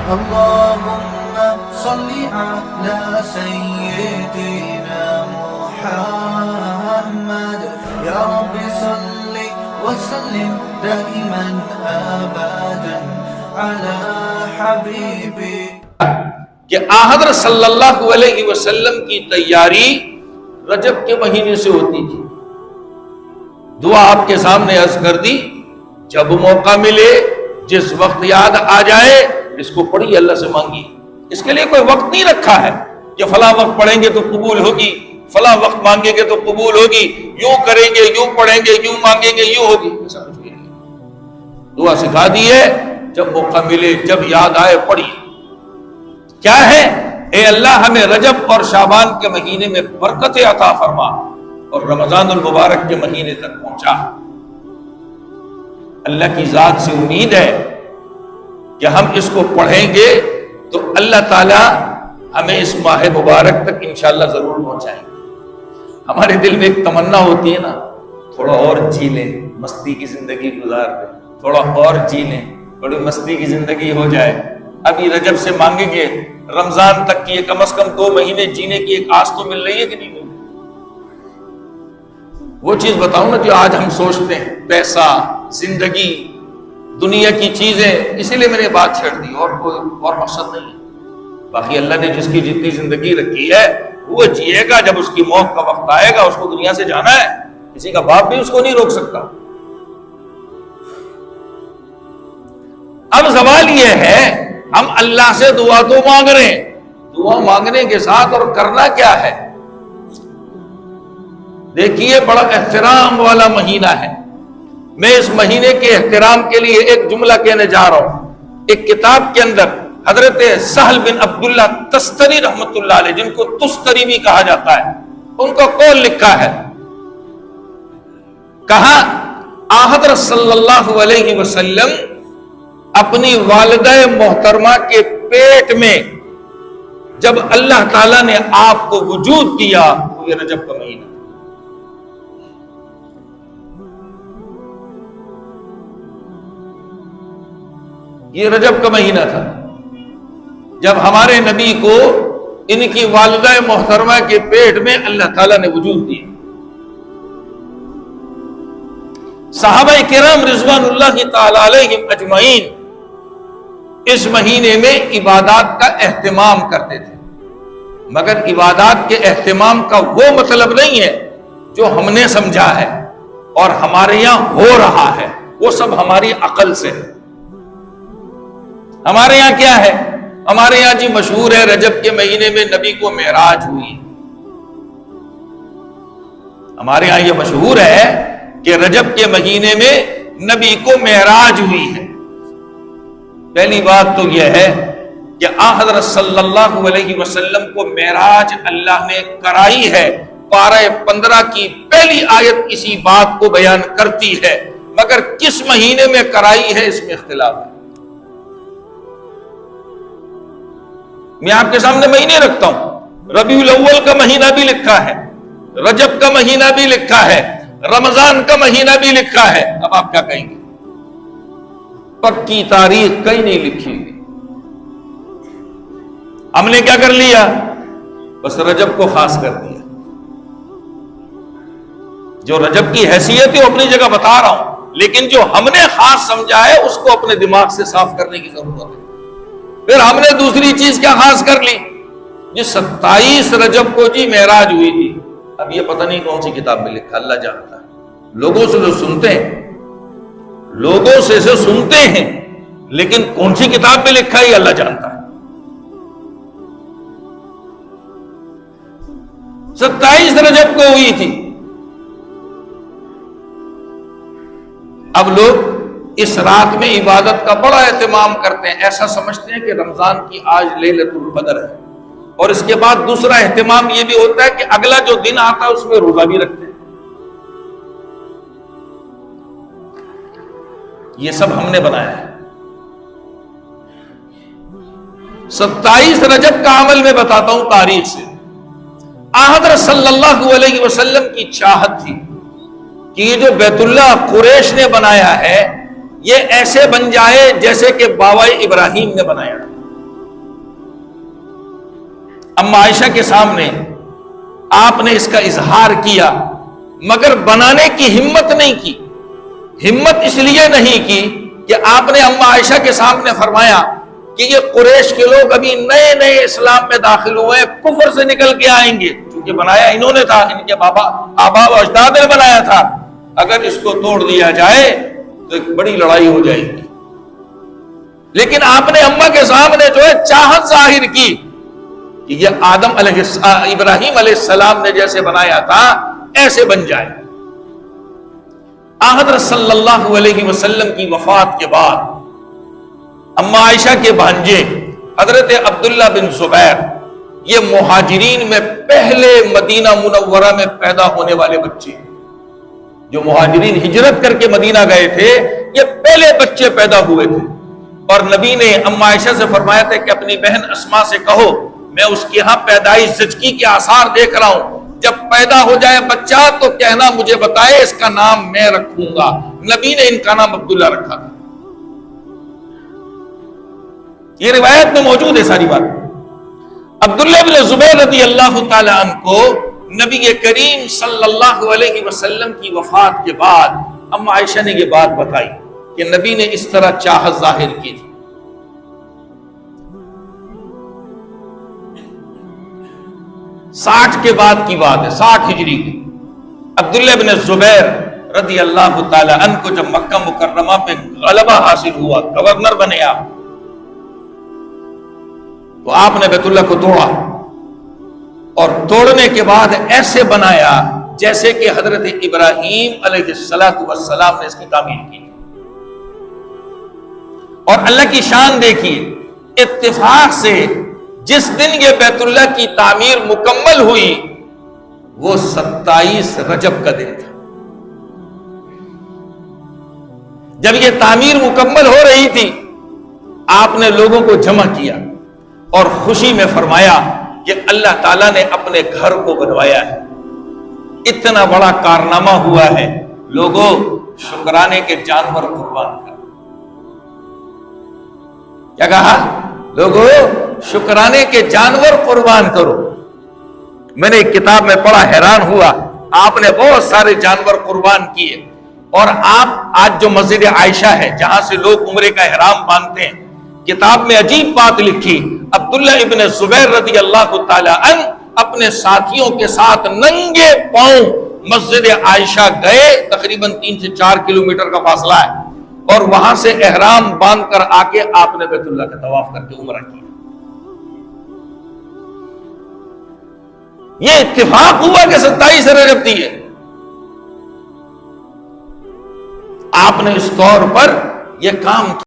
اللهم صل على سيدنا محمد يا رب صل وسلم دائما ابدا على حبيبي. کہ حضرت صلی اللہ علیہ وسلم کی تیاری رجب کے مہینے سے ہوتی تھی. دعا آپ کے سامنے عرض کر دی، جب موقع ملے، جس وقت یاد آ جائے اس کو پڑھی، اللہ سے مانگی. اس کے لیے کوئی وقت نہیں رکھا ہے کہ فلاں وقت پڑھیں گے تو قبول ہوگی، فلاں وقت مانگیں گے تو قبول ہوگی، یوں کریں گے، یوں پڑھیں گے، یوں مانگیں گے، یوں ہوگی. ایسا کچھ بھی نہیں. دعا سکھا دی ہے، جب موقع ملے، جب یاد آئے پڑھی. کیا ہے؟ اے اللہ ہمیں رجب اور شعبان کے مہینے میں برکت عطا فرما اور رمضان المبارک کے مہینے تک پہنچا. اللہ کی ذات سے امید ہے کہ ہم اس کو پڑھیں گے تو اللہ تعالی ہمیں اس ماہ مبارک تک انشاءاللہ ضرور پہنچائیں گے. ہمارے دل میں ایک تمنا ہوتی ہے نا، تھوڑا اور جی لیں، مستی کی زندگی گزار لیں، تھوڑا اور جی لیں، بڑی مستی کی زندگی ہو جائے. ابھی رجب سے مانگیں گے رمضان تک کی کم از کم 2 مہینے جینے کی ایک آس تو مل رہی ہے کہ نہیں مل رہی؟ وہ چیز بتاؤں نا جو آج ہم سوچتے ہیں، پیسہ، زندگی، دنیا کی چیزیں. اسی لیے میں نے بات چھیڑ دی، اور کوئی اور مقصد نہیں ہے. باقی اللہ نے جس کی جتنی زندگی رکھی ہے وہ جیے گا. جب اس کی موت کا وقت آئے گا اس کو دنیا سے جانا ہے، کسی کا باپ بھی اس کو نہیں روک سکتا. اب سوال یہ ہے، ہم اللہ سے دعا تو مانگ رہے ہیں، دعا مانگنے کے ساتھ اور کرنا کیا ہے؟ دیکھیے بڑا احترام والا مہینہ ہے. میں اس مہینے کے احترام کے لیے ایک جملہ کہنے جا رہا ہوں. ایک کتاب کے اندر حضرت سہل بن عبداللہ تستری رحمت اللہ علیہ، جن کو تستری بھی کہا جاتا ہے، ان کا قول لکھا ہے. کہا حضرت صلی اللہ علیہ وسلم اپنی والدہ محترمہ کے پیٹ میں جب اللہ تعالیٰ نے آپ کو وجود دیا، یہ رجب کا مہینہ. یہ رجب کا مہینہ تھا جب ہمارے نبی کو ان کی والدہ محترمہ کے پیٹ میں اللہ تعالیٰ نے وجود دیا. صحابہ کرام رضوان اللہ تعالی علیہم اجمعین اس مہینے میں عبادات کا اہتمام کرتے تھے، مگر عبادات کے اہتمام کا وہ مطلب نہیں ہے جو ہم نے سمجھا ہے اور ہمارے یہاں ہو رہا ہے. وہ سب ہماری عقل سے ہے. ہمارے یہاں کیا ہے؟ ہمارے یہاں جی مشہور ہے رجب کے مہینے میں نبی کو معراج ہوئی. ہمارے یہاں یہ مشہور ہے کہ رجب کے مہینے میں نبی کو معراج ہوئی ہے. پہلی بات تو یہ ہے کہ حضرت صلی اللہ علیہ وسلم کو معراج اللہ نے کرائی ہے. پارہ 15 کی پہلی آیت اسی بات کو بیان کرتی ہے، مگر کس مہینے میں کرائی ہے اس میں اختلاف ہے. میں آپ کے سامنے مہینے رکھتا ہوں، ربیع الاول کا مہینہ بھی لکھا ہے، رجب کا مہینہ بھی لکھا ہے، رمضان کا مہینہ بھی لکھا ہے. اب آپ کیا کہیں گے؟ پکی تاریخ کہیں نہیں لکھی ہوئی. ہم نے کیا کر لیا؟ بس رجب کو خاص کر دیا. جو رجب کی حیثیت ہے وہ اپنی جگہ بتا رہا ہوں، لیکن جو ہم نے خاص سمجھا ہے اس کو اپنے دماغ سے صاف کرنے کی ضرورت ہے. پھر ہم نے دوسری چیز کیا خاص کر لی؟ جی 27 رجب کو جی معراج ہوئی تھی. اب یہ پتہ نہیں کون سی کتاب میں لکھا، اللہ جانتا ہے. لوگوں سے جو سنتے ہیں، لوگوں سے سنتے ہیں، لیکن کون سی کتاب میں لکھا ہے اللہ جانتا ہے. 27 رجب کو ہوئی تھی. اب لوگ اس رات میں عبادت کا بڑا اہتمام کرتے ہیں، ایسا سمجھتے ہیں کہ رمضان کی آج لیلۃ القدر ہے. اور اس کے بعد دوسرا اہتمام یہ بھی ہوتا ہے کہ اگلا جو دن آتا ہے اس میں روزہ بھی رکھتے ہیں. یہ سب ہم نے بنایا ہے. 27 رجب کا عمل میں بتاتا ہوں تاریخ سے. حضرت صلی اللہ علیہ وسلم کی چاہت تھی کہ یہ جو بیت اللہ قریش نے بنایا ہے یہ ایسے بن جائے جیسے کہ بابائے ابراہیم نے بنایا. اما عائشہ کے سامنے آپ نے اس کا اظہار کیا، مگر بنانے کی ہمت نہیں کی۔ ہمت اس لیے نہیں کی کہ آپ نے اما عائشہ کے سامنے فرمایا کہ یہ قریش کے لوگ ابھی نئے نئے اسلام میں داخل ہوئے، کفر سے نکل کے آئیں گے، چونکہ بنایا انہوں نے تھا، ان کے آبا و اجداد نے بنایا تھا، اگر اس کو توڑ دیا جائے تو ایک بڑی لڑائی ہو جائے گی۔ لیکن آپ نے اماں کے سامنے جو ہے چاہت ظاہر کی کہ یہ ابراہیم علیہ السلام نے جیسے بنایا تھا ایسے بن جائے۔ حضرت صلی اللہ علیہ وسلم کی وفات کے بعد اما عائشہ کے بھانجے حضرت عبداللہ بن زبیر، یہ مہاجرین میں پہلے مدینہ منورہ میں پیدا ہونے والے بچے، جو مہاجرین ہجرت کر کے مدینہ گئے تھے، یہ پہلے بچے پیدا ہوئے تھے۔ اور نبی نے اما عائشہ سے فرمایا تھا کہ اپنی بہن اسماء سے کہو میں اس کے ہاں پیدائش زچگی کے آثار دیکھ رہا ہوں، جب پیدا ہو جائے بچہ تو کہنا مجھے بتائے، اس کا نام میں رکھوں گا۔ نبی نے ان کا نام عبداللہ رکھا تھا۔ یہ روایت میں موجود ہے ساری بات۔ عبداللہ بن زبیر رضی اللہ تعالی عنہ کو نبی کریم صلی اللہ علیہ وسلم کی وفات کے بعد اما عائشہ نے یہ بات بتائی کہ نبی نے اس طرح چاہت ظاہر کی تھی۔ 60 کے بعد کی بات ہے، 60 ہجری کی۔ عبداللہ بن زبیر رضی اللہ تعالی عنہ کو جب مکہ مکرمہ پہ غلبہ حاصل ہوا، گورنر بنے آپ، تو آپ نے بیت اللہ کو توڑا، اور توڑنے کے بعد ایسے بنایا جیسے کہ حضرت ابراہیم علیہ السلام نے اس کی تعمیر کی۔ اور اللہ کی شان دیکھیے، اتفاق سے جس دن یہ بیت اللہ کی تعمیر مکمل ہوئی وہ 27 رجب کا دن تھا۔ جب یہ تعمیر مکمل ہو رہی تھی، آپ نے لوگوں کو جمع کیا اور خوشی میں فرمایا کہ اللہ تعالیٰ نے اپنے گھر کو بنوایا ہے، اتنا بڑا کارنامہ ہوا ہے، لوگوں شکرانے کے جانور قربان کر۔ کیا کہا؟ لوگوں شکرانے کے جانور قربان کرو۔ میں نے ایک کتاب میں پڑھا، حیران ہوا، آپ نے بہت سارے جانور قربان کیے، اور آپ آج جو مسجد عائشہ ہے جہاں سے لوگ عمرے کا احرام باندھتے ہیں، کتاب میں عجیب بات لکھی، عبداللہ ابن زبیر رضی اللہ تعالی عنہ اپنے ساتھیوں کے ساتھ ننگے پاؤں مسجد عائشہ گئے، تقریباً 3 سے 4 کلومیٹر کا فاصلہ ہے، اور وہاں سے احرام باندھ کر آ کے آپ نے بیت اللہ کا طواف کر کے عمرہ کیا۔ یہ اتفاق ہوا کہ 27 رجب تھی ہے۔ آپ نے اس طور پر یہ کام کیا۔